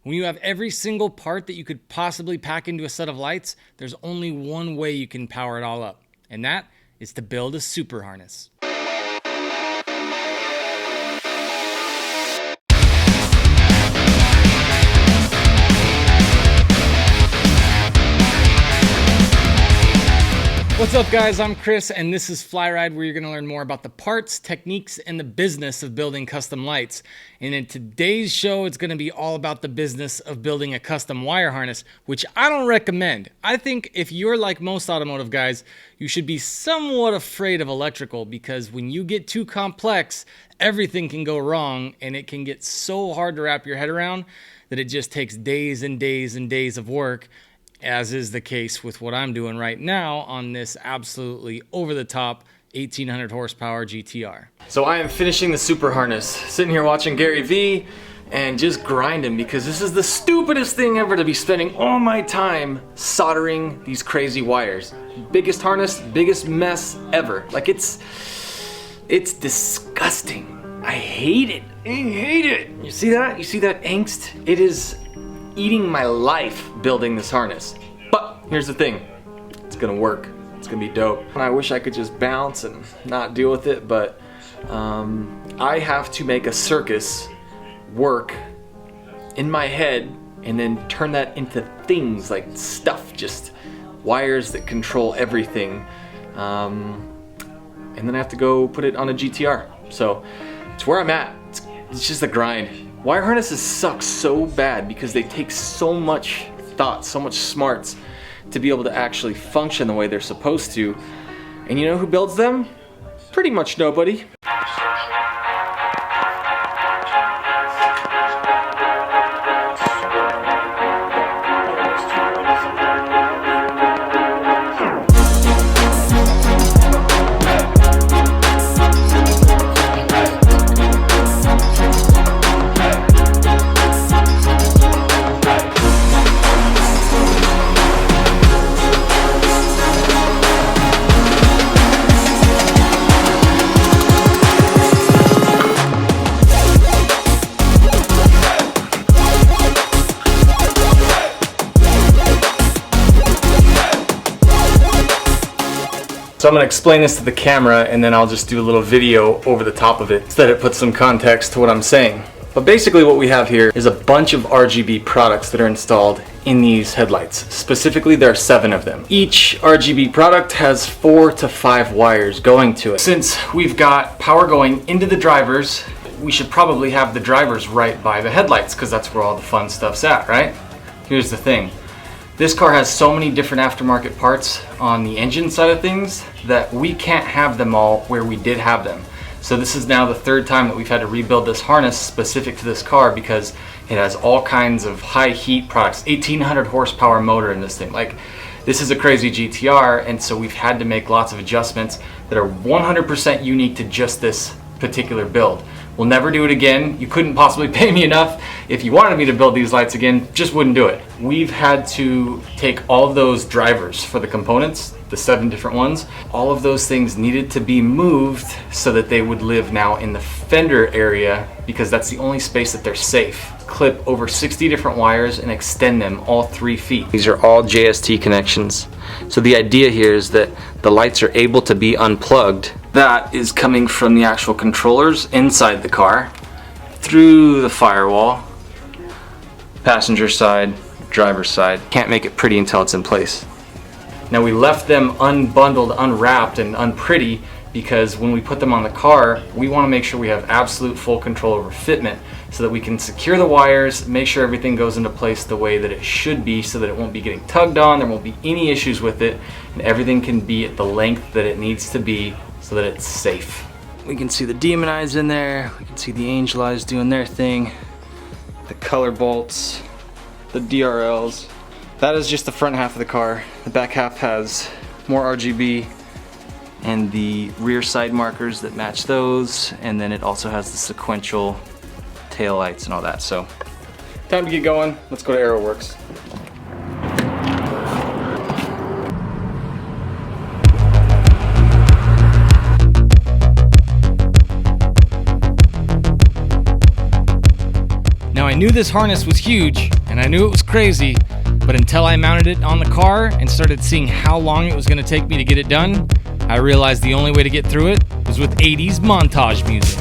When you have every single part that you could possibly pack into a set of lights, there's only one way you can power it all up, and that is to build a super harness. What's up guys, I'm Chris and this is FlyRyde, where you're going to learn more about the parts, techniques, and the business of building custom lights. And in today's show, it's going to be all about the business of building a custom wire harness, which I don't recommend. I think if you're like most automotive guys, you should be somewhat afraid of electrical, because when you get too complex, everything can go wrong and it can get so hard to wrap your head around that it just takes days and days and days of work, as is the case with what I'm doing right now on this absolutely over-the-top 1800 horsepower GTR. So I am finishing the super harness, sitting here watching Gary Vee and just grinding, because this is the stupidest thing ever to be spending all my time soldering these crazy wires. Biggest harness, biggest mess ever. Like it's disgusting. I hate it. I hate it. You see that? You see that angst? It is eating my life building this harness. But here's the thing, it's gonna work. It's gonna be dope. And I wish I could just bounce and not deal with it, but I have to make a circus work in my head and then turn that into things like stuff, just wires that control everything. And then I have to go put it on a GTR. So it's where I'm at. It's just a grind. Wire harnesses suck so bad because they take so much thought, so much smarts to be able to actually function the way they're supposed to. And you know who builds them? Pretty much nobody. So I'm going to explain this to the camera and then I'll just do a little video over the top of it so that it puts some context to what I'm saying. But basically what we have here is a bunch of RGB products that are installed in these headlights. Specifically, there are 7 of them. Each RGB product has 4 to 5 wires going to it. Since we've got power going into the drivers, we should probably have the drivers right by the headlights, because that's where all the fun stuff's at, right? Here's the thing. This car has so many different aftermarket parts on the engine side of things that we can't have them all where we did have them. So this is now the 3rd time that we've had to rebuild this harness specific to this car, because it has all kinds of high heat products. 1800 horsepower motor in this thing. Like, this is a crazy GTR, and so we've had to make lots of adjustments that are 100% unique to just this particular build. We'll never do it again. You couldn't possibly pay me enough. If you wanted me to build these lights again, just wouldn't do it. We've had to take all of those drivers for the components, the 7 different ones. All of those things needed to be moved so that they would live now in the fender area, because that's the only space that they're safe. Clip over 60 different wires and extend them all 3 feet. These are all JST connections. So the idea here is that the lights are able to be unplugged. That is coming from the actual controllers inside the car, through the firewall, passenger side, driver's side. Can't make it pretty until it's in place. Now we left them unbundled, unwrapped, and unpretty because when we put them on the car, we want to make sure we have absolute full control over fitment, so that we can secure the wires, make sure everything goes into place the way that it should be, so that it won't be getting tugged on, there won't be any issues with it, and everything can be at the length that it needs to be so that it's safe. We can see the demon eyes in there, we can see the angel eyes doing their thing, the color bolts, the DRLs. That is just the front half of the car. The back half has more RGB and the rear side markers that match those, and then it also has the sequential tail lights and all that. So time to get going. Let's go to AeroWorks. knew this harness was huge, and I knew it was crazy, but until I mounted it on the car and started seeing how long it was going to take me to get it done, I realized the only way to get through it was with 80s montage music.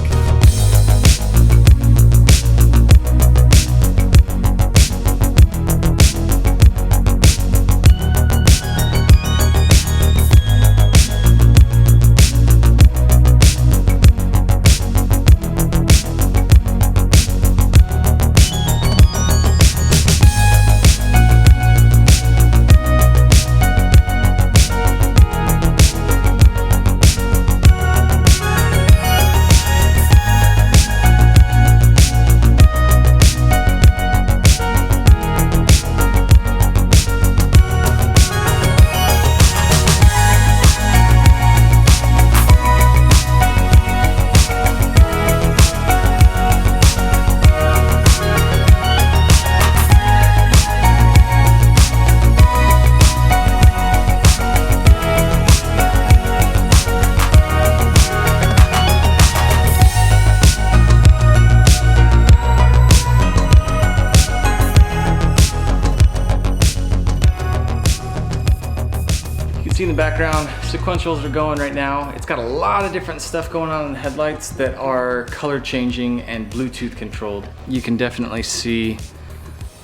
See in the background, sequentials are going right now. It's got a lot of different stuff going on in the headlights that are color changing and Bluetooth controlled. You can definitely see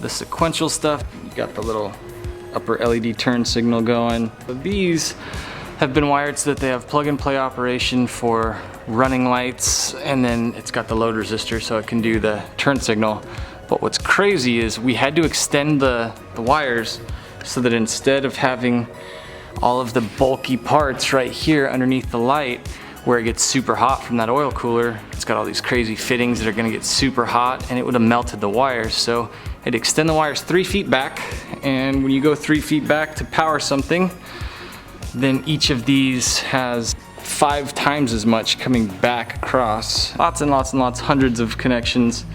the sequential stuff. You got the little upper LED turn signal going. But these have been wired so that they have plug and play operation for running lights, and then it's got the load resistor so it can do the turn signal. But what's crazy is we had to extend the wires so that instead of having all of the bulky parts right here underneath the light where it gets super hot from that oil cooler, it's got all these crazy fittings that are gonna get super hot, and it would have melted the wires. So I'd extend the wires 3 feet back, and when you go 3 feet back to power something, then each of these has 5 times as much coming back across. Lots and lots and lots, hundreds of connections,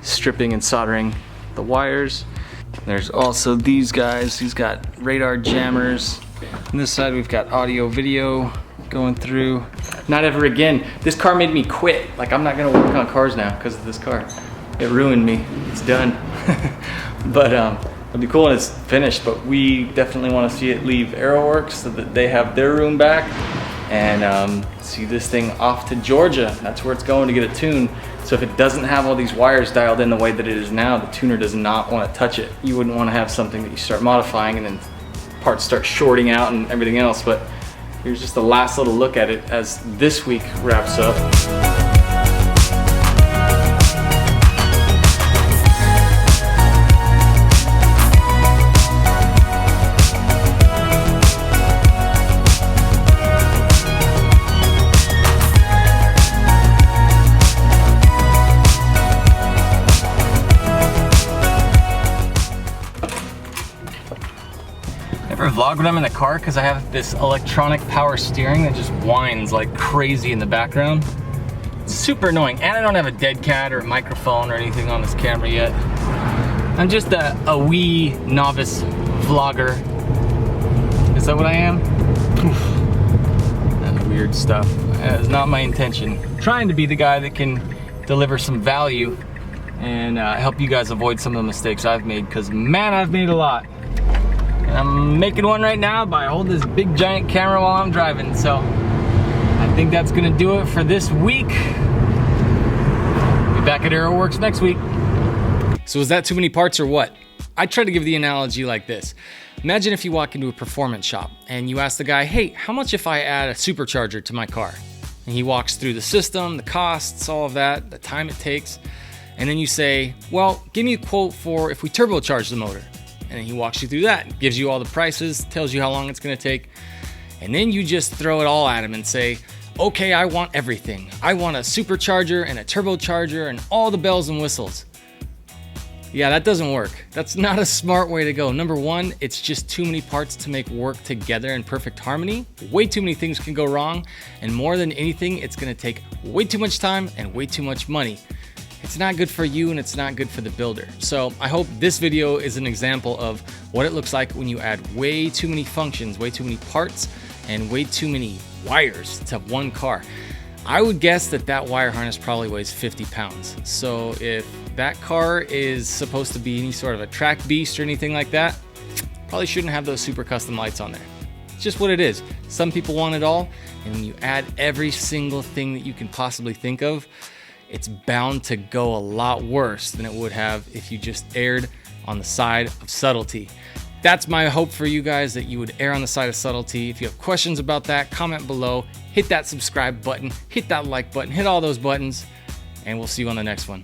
stripping and soldering the wires. There's also these guys. He's got radar jammers. On this side we've got audio video going through. Not ever again. This car made me quit. Like, I'm not gonna work on cars now because of this car. It ruined me. It's done. But it'll be cool when it's finished, but we definitely want to see it leave AeroWorks so that they have their room back, and see this thing off to Georgia. That's where it's going to get a tune. So if it doesn't have all these wires dialed in the way that it is now, the tuner does not want to touch it. You wouldn't want to have something that you start modifying and then parts start shorting out and everything else. But here's just the last little look at it as this week wraps up. Ever vlog when I'm in the car because I have this electronic power steering that just whines like crazy in the background? It's super annoying, and I don't have a dead cat or a microphone or anything on this camera yet. I'm just a wee novice vlogger. Is that what I am? That's weird stuff. That's not my intention. I'm trying to be the guy that can deliver some value and help you guys avoid some of the mistakes I've made, because man, I've made a lot. And I'm making one right now by holding this big giant camera while I'm driving. So I think that's gonna do it for this week. Be back at AeroWorks next week. So is that too many parts or what? I try to give the analogy like this. Imagine if you walk into a performance shop and you ask the guy, hey, how much if I add a supercharger to my car? And he walks through the system, the costs, all of that, the time it takes. And then you say, well, give me a quote for if we turbocharge the motor. And then he walks you through that, gives you all the prices, tells you how long it's gonna take. And then you just throw it all at him and say, okay, I want everything. I want a supercharger and a turbocharger and all the bells and whistles. Yeah, that doesn't work. That's not a smart way to go. Number one, it's just too many parts to make work together in perfect harmony. Way too many things can go wrong. And more than anything, it's gonna take way too much time and way too much money. It's not good for you and it's not good for the builder. So I hope this video is an example of what it looks like when you add way too many functions, way too many parts, and way too many wires to one car. I would guess that that wire harness probably weighs 50 pounds. So if that car is supposed to be any sort of a track beast or anything like that, probably shouldn't have those super custom lights on there. It's just what it is. Some people want it all, and when you add every single thing that you can possibly think of, it's bound to go a lot worse than it would have if you just erred on the side of subtlety. That's my hope for you guys, that you would err on the side of subtlety. If you have questions about that, comment below, hit that subscribe button, hit that like button, hit all those buttons, and we'll see you on the next one.